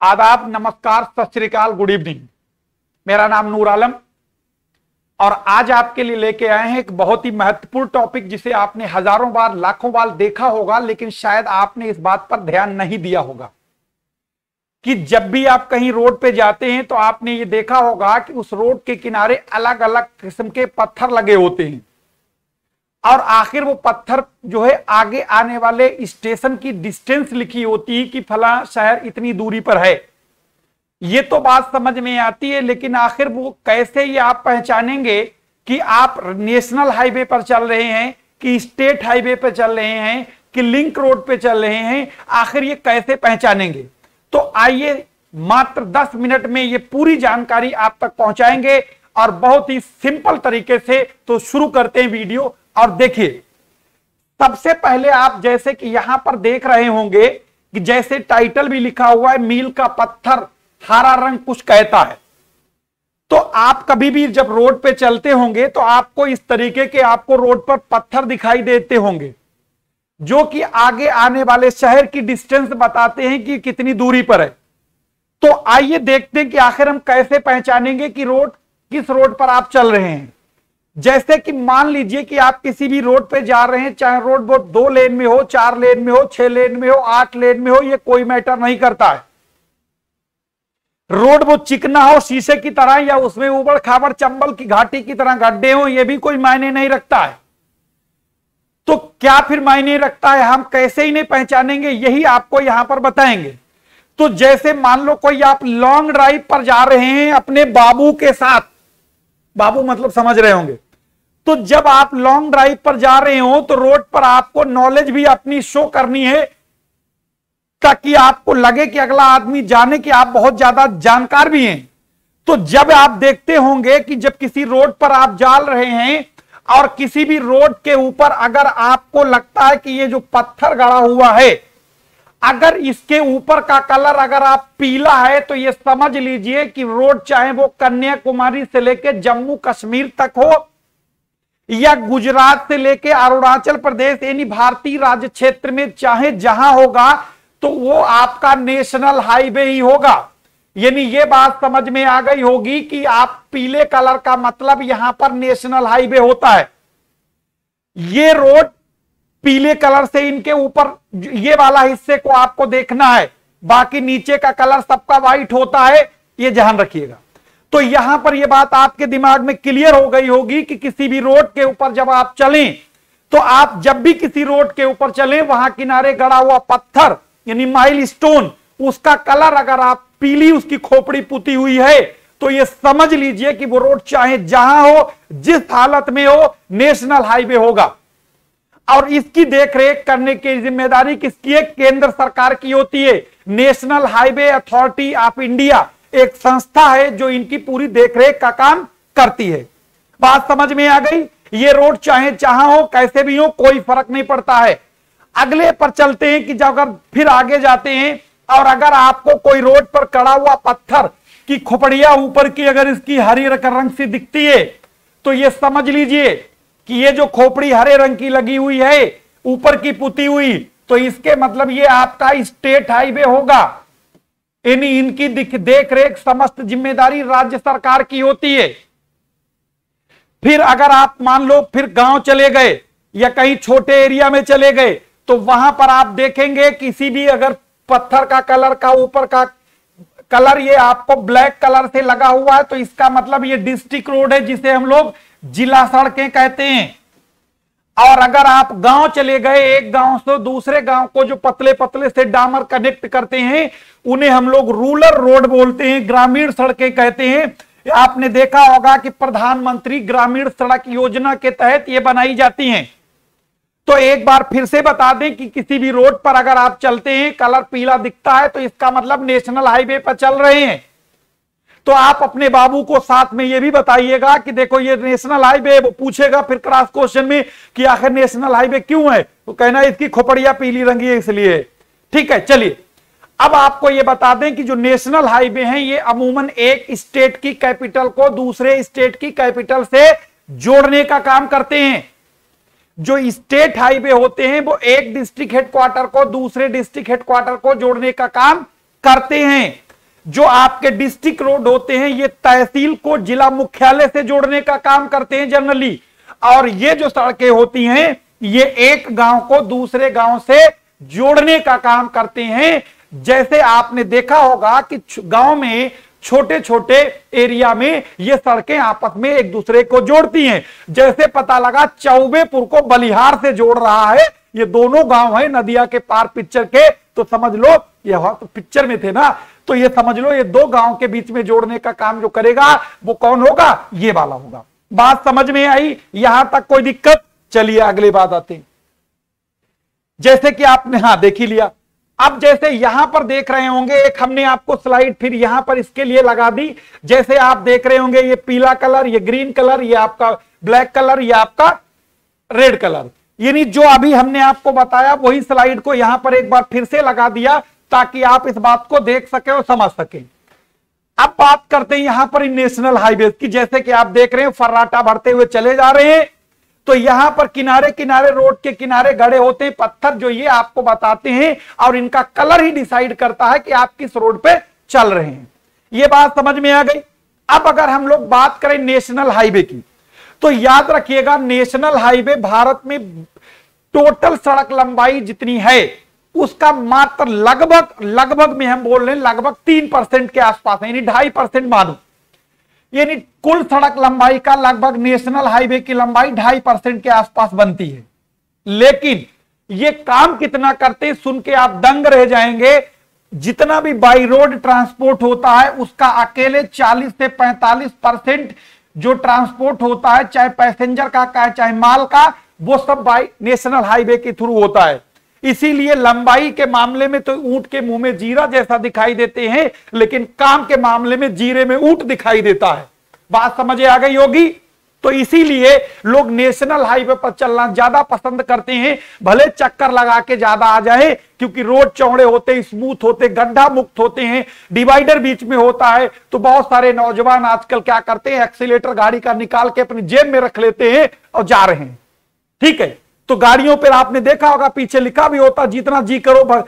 आदाब, नमस्कार, सत श्री अकाल, गुड इवनिंग। मेरा नाम नूर आलम और आज आपके लिए लेके आए हैं एक बहुत ही महत्वपूर्ण टॉपिक जिसे आपने हजारों बार लाखों बार देखा होगा, लेकिन शायद आपने इस बात पर ध्यान नहीं दिया होगा कि जब भी आप कहीं रोड पे जाते हैं तो आपने ये देखा होगा कि उस रोड के किनारे अलग अलग किस्म के पत्थर लगे होते हैं और आखिर वो पत्थर जो है आगे आने वाले स्टेशन की डिस्टेंस लिखी होती है कि फला शहर इतनी दूरी पर है। ये तो बात समझ में आती है, लेकिन आखिर वो कैसे ये आप पहचानेंगे कि आप नेशनल हाईवे पर चल रहे हैं कि स्टेट हाईवे पर चल रहे हैं कि लिंक रोड पे चल रहे हैं, आखिर ये कैसे पहचानेंगे? तो आइए मात्र 10 मिनट में ये पूरी जानकारी आप तक पहुंचाएंगे और बहुत ही सिंपल तरीके से। तो शुरू करते हैं वीडियो और देखिए, सबसे पहले आप जैसे कि यहां पर देख रहे होंगे कि जैसे टाइटल भी लिखा हुआ है, मील का पत्थर हरा रंग कुछ कहता है। तो आप कभी भी जब रोड पे चलते होंगे तो आपको इस तरीके के आपको रोड पर पत्थर दिखाई देते होंगे जो कि आगे आने वाले शहर की डिस्टेंस बताते हैं कि कितनी दूरी पर है। तो आइए देखते हैं कि आखिर हम कैसे पहचानेंगे कि रोड किस रोड पर आप चल रहे हैं। जैसे कि मान लीजिए कि आप किसी भी रोड पे जा रहे हैं, चाहे रोड वो 2 लेन में हो, 4 लेन में हो, 6 लेन में हो, 8 लेन में हो, ये कोई मैटर नहीं करता है। रोड वो चिकना हो शीशे की तरह या उसमें उबड़ खाबड़ चंबल की घाटी की तरह गड्ढे हो, ये भी कोई मायने नहीं रखता है। तो क्या फिर मायने रखता है? हम कैसे ही नहीं पहचानेंगे, यही आपको यहां पर बताएंगे। तो जैसे मान लो कोई आप लॉन्ग ड्राइव पर जा रहे हैं अपने बाबू के साथ, बाबू मतलब समझ रहे होंगे। तो जब आप लॉन्ग ड्राइव पर जा रहे हो तो रोड पर आपको नॉलेज भी अपनी शो करनी है ताकि आपको लगे कि अगला आदमी जाने कि आप बहुत ज्यादा जानकार भी हैं। तो जब आप देखते होंगे कि जब किसी रोड पर आप जा रहे हैं और किसी भी रोड के ऊपर अगर आपको लगता है कि ये जो पत्थर गड़ा हुआ है, अगर इसके ऊपर का कलर अगर आप पीला है तो ये समझ लीजिए कि रोड चाहे वो कन्याकुमारी से लेकर जम्मू कश्मीर तक हो या गुजरात से लेकर अरुणाचल प्रदेश यानी भारतीय राज्य क्षेत्र में चाहे जहां होगा तो वो आपका नेशनल हाईवे ही होगा। यानी ये बात समझ में आ गई होगी कि आप पीले कलर का मतलब यहां पर नेशनल हाईवे होता है। ये रोड पीले कलर से इनके ऊपर ये वाला हिस्से को आपको देखना है, बाकी नीचे का कलर सबका व्हाइट होता है, ये ध्यान रखिएगा। तो यहां पर ये बात आपके दिमाग में क्लियर हो गई होगी कि किसी भी रोड के ऊपर जब आप चलें तो आप जब भी किसी रोड के ऊपर चलें वहां किनारे गड़ा हुआ पत्थर यानी माइल स्टोन, उसका कलर अगर आप पीली उसकी खोपड़ी पुती हुई है तो ये समझ लीजिए कि वो रोड चाहे जहां हो जिस हालत में हो नेशनल हाईवे होगा। और इसकी देखरेख करने की जिम्मेदारी किसकी है? केंद्र सरकार की होती है। National highway authority of India एक संस्था है जो इनकी पूरी देखरेख का काम करती है। बात समझ में आ गई? ये रोड चाहे जहां हो कैसे भी हो कोई फर्क नहीं पड़ता है। अगले पर चलते हैं कि जब अगर फिर आगे जाते हैं और अगर आपको कोई रोड पर कड़ा हुआ पत्थर की खोपड़िया ऊपर की अगर इसकी हरी रंग से दिखती है तो ये समझ लीजिए कि ये जो खोपड़ी हरे रंग की लगी हुई है ऊपर की पुती हुई, तो इसके मतलब ये आपका स्टेट हाईवे होगा। इनकी देख रेख समस्त जिम्मेदारी राज्य सरकार की होती है। फिर अगर आप मान लो फिर गांव चले गए या कहीं छोटे एरिया में चले गए तो वहां पर आप देखेंगे किसी भी अगर पत्थर का कलर का ऊपर का कलर ये आपको ब्लैक कलर से लगा हुआ है तो इसका मतलब ये डिस्ट्रिक्ट रोड है जिसे हम लोग जिला सड़कें कहते हैं। और अगर आप गांव चले गए, एक गांव से दूसरे गांव को जो पतले पतले से डामर कनेक्ट करते हैं उन्हें हम लोग रूरल रोड बोलते हैं, ग्रामीण सड़कें कहते हैं। आपने देखा होगा कि प्रधानमंत्री ग्रामीण सड़क योजना के तहत ये बनाई जाती हैं। तो एक बार फिर से बता दें कि किसी भी रोड पर अगर आप चलते हैं कलर पीला दिखता है तो इसका मतलब नेशनल हाईवे पर चल रहे हैं। तो आप अपने बाबू को साथ में ये भी बताइएगा कि देखो ये नेशनल हाईवे, वो पूछेगा फिर क्रॉस क्वेश्चन में कि आखिर नेशनल हाईवे क्यों है, तो कहना इसकी खोपड़िया पीली रंगी है इसलिए। ठीक है, चलिए अब आपको ये बता दें कि जो नेशनल हाईवे हैं ये अमूमन एक स्टेट की कैपिटल को दूसरे स्टेट की कैपिटल से जोड़ने का काम करते हैं। जो स्टेट हाईवे होते हैं वो एक डिस्ट्रिक्ट हेडक्वार्टर को दूसरे डिस्ट्रिक्ट हेडक्वार्टर को जोड़ने का काम करते हैं। जो आपके डिस्ट्रिक्ट रोड होते हैं ये तहसील को जिला मुख्यालय से जोड़ने का काम करते हैं जनरली, और ये जो सड़कें होती हैं ये एक गांव को दूसरे गांव से जोड़ने का काम करते हैं। जैसे आपने देखा होगा कि गांव में छोटे छोटे एरिया में ये सड़कें आपस में एक दूसरे को जोड़ती हैं। जैसे पता लगा चौबेपुर को बलिहार से जोड़ रहा है, ये दोनों गांव है नदिया के पार पिक्चर के, तो समझ लो ये तो पिक्चर में थे ना, तो ये समझ लो ये दो गांव के बीच में जोड़ने का काम जो करेगा वो कौन होगा, ये वाला होगा। बात समझ में आई? यहां तक कोई दिक्कत? चलिए अगली बात आते हैं। जैसे कि आपने हाँ देख ही लिया। अब जैसे यहां पर देख रहे होंगे, एक हमने आपको स्लाइड फिर यहां पर इसके लिए लगा दी। जैसे आप देख रहे होंगे ये पीला कलर, ये ग्रीन कलर, ये आपका ब्लैक कलर, ये आपका रेड कलर, यानी जो अभी हमने आपको बताया वही स्लाइड को यहां पर एक बार फिर से लगा दिया ताकि आप इस बात को देख सके और समझ सके। अब बात करते हैं यहां पर नेशनल हाईवे की। जैसे कि आप देख रहे हैं फर्राटा भरते हुए चले जा रहे हैं, तो यहां पर किनारे किनारे रोड के किनारे गड़े होते हैं पत्थर, जो ये आपको बताते हैं और इनका कलर ही डिसाइड करता है कि आप किस रोड पे चल रहे हैं। ये बात समझ में आ गई। अब अगर हम लोग बात करें नेशनल हाईवे की, तो याद रखिएगा नेशनल हाईवे भारत में टोटल सड़क लंबाई जितनी है उसका मात्र लगभग में हम बोल रहे हैं लगभग 3% के आसपास है, यानी 2.5% मानो, यानी कुल सड़क लंबाई का लगभग नेशनल हाईवे की लंबाई 2.5% के आसपास बनती है। लेकिन ये काम कितना करते हैं सुन के आप दंग रह जाएंगे। जितना भी बाई रोड ट्रांसपोर्ट होता है उसका अकेले 40 से 45% जो ट्रांसपोर्ट होता है, चाहे पैसेंजर का चाहे माल का, वो सब बाई नेशनल हाईवे के थ्रू होता है। इसीलिए लंबाई के मामले में तो ऊंट के मुंह में जीरा जैसा दिखाई देते हैं, लेकिन काम के मामले में जीरे में ऊंट दिखाई देता है। बात समझ आ गई होगी? तो इसीलिए लोग नेशनल हाईवे पर चलना ज्यादा पसंद करते हैं, भले चक्कर लगा के ज्यादा आ जाए, क्योंकि रोड चौड़े होते, स्मूथ होते, गड्ढा मुक्त होते हैं, डिवाइडर बीच में होता है। तो बहुत सारे नौजवान आजकल क्या करते हैं, एक्सीलेटर गाड़ी का निकाल के अपनी जेब में रख लेते हैं और जा रहे हैं। ठीक है, तो गाड़ियों पर आपने देखा होगा पीछे लिखा भी होता जितना जी करो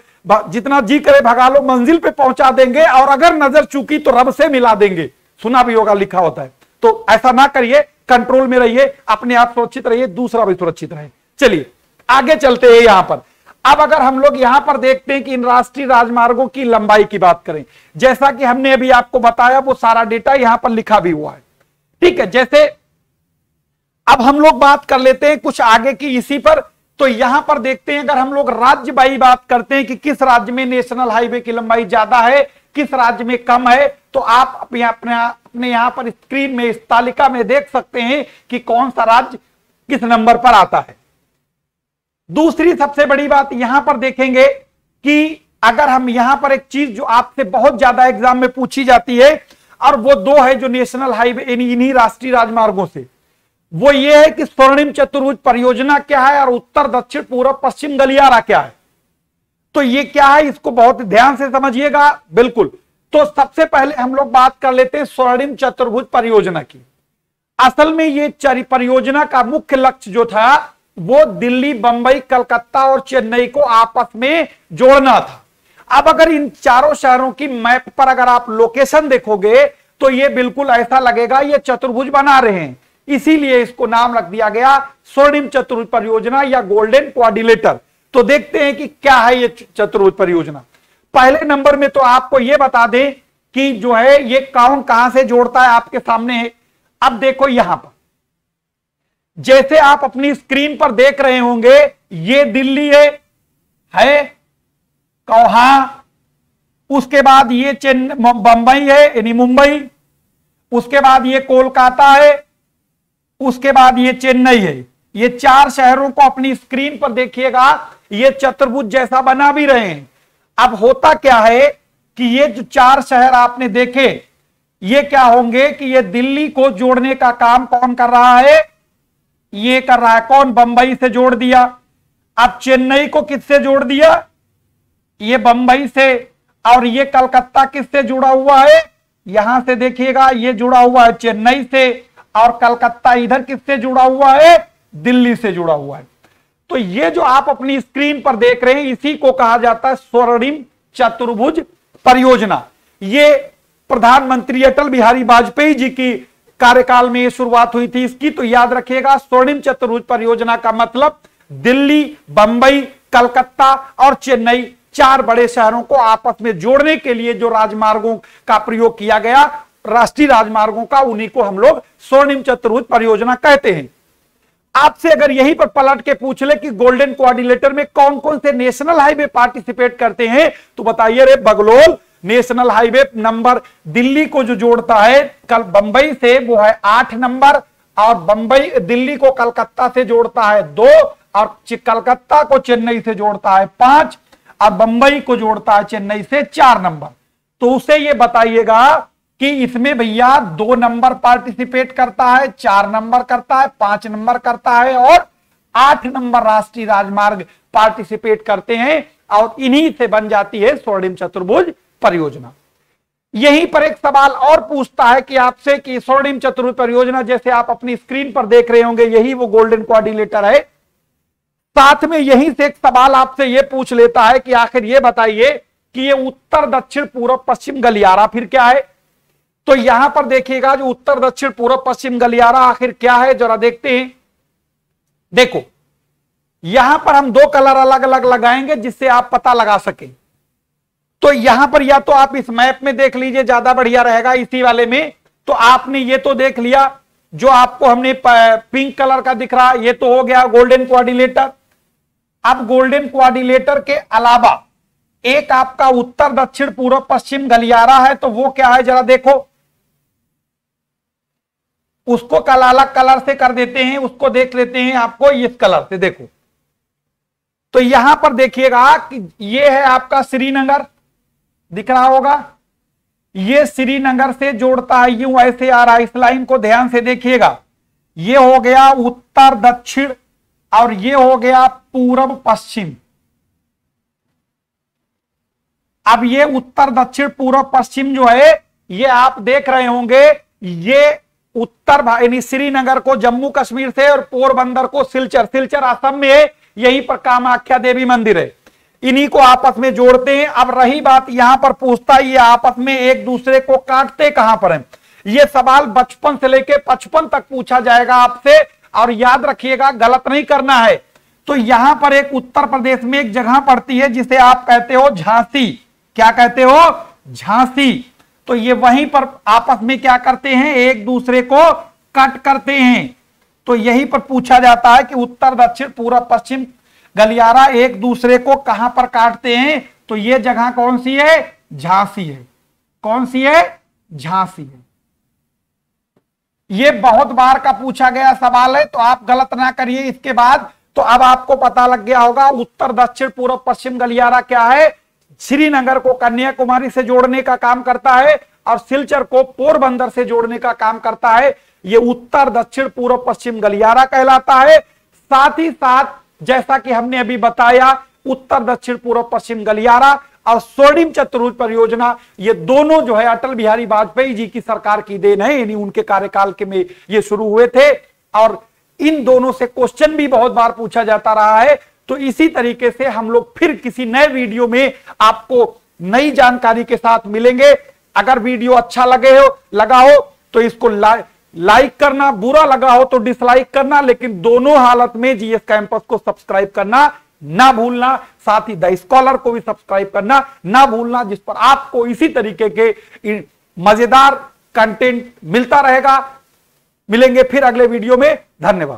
जितना जी करे भगा लो, मंजिल पे पहुंचा देंगे, और अगर नजर चूकी तो रब से मिला देंगे। सुना भी होगा, लिखा होता है। तो ऐसा ना करिए, कंट्रोल में रहिए, अपने आप सुरक्षित रहिए, दूसरा भी सुरक्षित रहे। चलिए आगे चलते हैं। यहां पर अब अगर हम लोग यहां पर देखते हैं कि इन राष्ट्रीय राजमार्गों की लंबाई की बात करें, जैसा कि हमने अभी आपको बताया वो सारा डेटा यहां पर लिखा भी हुआ है। ठीक है, जैसे अब हम लोग बात कर लेते हैं कुछ आगे की इसी पर। तो यहां पर देखते हैं, अगर हम लोग राज्य बाई बात करते हैं कि किस राज्य में नेशनल हाईवे की लंबाई ज्यादा है, किस राज्य में कम है, तो आप अपने यहां पर स्क्रीन में इस तालिका में देख सकते हैं कि कौन सा राज्य किस नंबर पर आता है। दूसरी सबसे बड़ी बात यहां पर देखेंगे कि अगर हम यहां पर एक चीज जो आपसे बहुत ज्यादा एग्जाम में पूछी जाती है, और वो दो है जो नेशनल हाईवे इन्हीं राष्ट्रीय राजमार्गों से, वो ये है कि स्वर्णिम चतुर्भुज परियोजना क्या है और उत्तर दक्षिण पूर्व पश्चिम गलियारा क्या है। तो ये क्या है, इसको बहुत ध्यान से समझिएगा। बिल्कुल, तो सबसे पहले हम लोग बात कर लेते हैं स्वर्णिम चतुर्भुज परियोजना की। असल में ये परियोजना का मुख्य लक्ष्य जो था वो दिल्ली, बंबई, कलकत्ता और चेन्नई को आपस में जोड़ना था। अब अगर इन चारों शहरों की मैप पर अगर आप लोकेशन देखोगे तो ये बिल्कुल ऐसा लगेगा ये चतुर्भुज बना रहे हैं, इसीलिए इसको नाम रख दिया गया स्वर्णिम चतुर्भुज परियोजना या गोल्डन क्वाड्रिलेटर। तो देखते हैं कि क्या है ये चतुर्भुज परियोजना। पहले नंबर में तो आपको ये बता दें कि जो है ये कहां से जोड़ता है, आपके सामने है। अब देखो यहां पर जैसे आप अपनी स्क्रीन पर देख रहे होंगे, ये दिल्ली है कहां, उसके बाद ये बंबई है यानी मुंबई, उसके बाद ये कोलकाता है, उसके बाद ये चेन्नई है। ये चार शहरों को अपनी स्क्रीन पर देखिएगा, ये चतुर्भुज जैसा बना भी रहे हैं। अब होता क्या है कि ये जो चार शहर आपने देखे, ये क्या होंगे कि ये दिल्ली को जोड़ने का काम कौन कर रहा है, ये कर रहा है कौन, बंबई से जोड़ दिया। अब चेन्नई को किससे जोड़ दिया, ये बंबई से। और ये कलकत्ता किससे जुड़ा हुआ है, यहां से देखिएगा ये जुड़ा हुआ है चेन्नई से, और कलकत्ता इधर किससे जुड़ा हुआ है, दिल्ली से जुड़ा हुआ है। तो ये जो आप अपनी स्क्रीन पर देख रहे हैं इसी को कहा जाता है स्वर्णिम चतुर्भुज परियोजना। ये प्रधानमंत्री अटल बिहारी वाजपेयी जी की कार्यकाल में ये शुरुआत हुई थी इसकी। तो याद रखिएगा, स्वर्णिम चतुर्भुज परियोजना का मतलब दिल्ली, बंबई, कलकत्ता और चेन्नई, 4 बड़े शहरों को आपस में जोड़ने के लिए जो राजमार्गों का प्रयोग किया गया, राष्ट्रीय राजमार्गों का, उन्हीं को हम लोग स्वर्णिम चतुर्भुज परियोजना कहते हैं। आपसे अगर यहीं पर पलट के पूछ ले कि गोल्डन कोऑर्डिनेटर में कौन कौन से नेशनल हाईवे पार्टिसिपेट करते हैं, तो बताइए रे बगलोल, नेशनल हाईवे नंबर दिल्ली को जो जोड़ता है कल बंबई से वो है 8 नंबर, और बंबई दिल्ली को कलकत्ता से जोड़ता है 2, और कलकत्ता को चेन्नई से जोड़ता है 5, और बंबई को जोड़ता है चेन्नई से 4 नंबर। तो उसे ये बताइएगा कि इसमें भैया 2 नंबर पार्टिसिपेट करता है, 4 नंबर करता है, 5 नंबर करता है और 8 नंबर राष्ट्रीय राजमार्ग पार्टिसिपेट करते हैं, और इन्हीं से बन जाती है स्वर्णिम चतुर्भुज परियोजना। यहीं पर एक सवाल और पूछता है कि आपसे कि स्वर्णिम चतुर्भुज परियोजना, जैसे आप अपनी स्क्रीन पर देख रहे होंगे, यही वो गोल्डन कोऑर्डिनेटर है। साथ में यहीं से एक सवाल आपसे यह पूछ लेता है कि आखिर ये बताइए कि ये उत्तर दक्षिण पूर्व पश्चिम गलियारा फिर क्या है। तो यहां पर देखिएगा, जो उत्तर दक्षिण पूर्व पश्चिम गलियारा आखिर क्या है, जरा देखते हैं। देखो, यहां पर हम 2 कलर अलग अलग लगाएंगे जिससे आप पता लगा सकें। तो यहां पर या तो आप इस मैप में देख लीजिए, ज्यादा बढ़िया रहेगा इसी वाले में। तो आपने ये तो देख लिया, जो आपको हमने पिंक कलर का दिख रहा, ये तो हो गया गोल्डन कोऑर्डिनेटर। अब गोल्डन कोऑर्डिनेटर के अलावा एक आपका उत्तर दक्षिण पूर्व पश्चिम गलियारा है, तो वो क्या है जरा देखो। उसको कल अलग कलर से कर देते हैं, उसको देख लेते हैं आपको इस कलर से। देखो, तो यहां पर देखिएगा कि ये है आपका श्रीनगर, दिख रहा होगा, ये श्रीनगर से जोड़ता है, यूं ऐसे आ रहा है। इस लाइन को ध्यान से देखिएगा, ये हो गया उत्तर दक्षिण और ये हो गया पूर्व पश्चिम। अब ये उत्तर दक्षिण पूर्व पश्चिम जो है, ये आप देख रहे होंगे, ये उत्तर यानी श्रीनगर को जम्मू कश्मीर से और पोरबंदर को सिलचर, सिलचर असम में है, यहीं पर कामाख्या देवी मंदिर है, इन्हीं को आपस में जोड़ते हैं। अब रही बात, यहां पर पूछता है ये आपस में एक दूसरे को काटते कहां पर हैं। ये सवाल बचपन से लेके 55 तक पूछा जाएगा आपसे, और याद रखिएगा गलत नहीं करना है। तो यहां पर एक उत्तर प्रदेश में एक जगह पड़ती है जिसे आप कहते हो झांसी। क्या कहते हो? झांसी। तो ये वहीं पर आपस में क्या करते हैं, एक दूसरे को कट करते हैं। तो यहीं पर पूछा जाता है कि उत्तर दक्षिण पूर्व पश्चिम गलियारा एक दूसरे को कहां पर काटते हैं। तो ये जगह कौन सी है? झांसी है। कौन सी है? झांसी है। ये बहुत बार का पूछा गया सवाल है, तो आप गलत ना करिए इसके बाद। तो अब आपको पता लग गया होगा उत्तर दक्षिण पूर्व पश्चिम गलियारा क्या है। श्रीनगर को कन्याकुमारी से जोड़ने का काम करता है और सिलचर को पोरबंदर से जोड़ने का काम करता है। ये उत्तर दक्षिण पूर्व पश्चिम गलियारा कहलाता है। साथ ही साथ जैसा कि हमने अभी बताया, उत्तर दक्षिण पूर्व पश्चिम गलियारा और स्वर्णिम चतुर्भुज परियोजना, ये दोनों जो है अटल बिहारी वाजपेयी जी की सरकार की देन है, यानी उनके कार्यकाल के में ये शुरू हुए थे। और इन दोनों से क्वेश्चन भी बहुत बार पूछा जाता रहा है। तो इसी तरीके से हम लोग फिर किसी नए वीडियो में आपको नई जानकारी के साथ मिलेंगे। अगर वीडियो अच्छा लगा हो तो इसको लाइक करना, बुरा लगा हो तो डिसलाइक करना, लेकिन दोनों हालत में जीएस कैंपस को सब्सक्राइब करना ना भूलना। साथ ही द स्कॉलर को भी सब्सक्राइब करना ना भूलना, जिस पर आपको इसी तरीके के मजेदार कंटेंट मिलता रहेगा। मिलेंगे फिर अगले वीडियो में। धन्यवाद।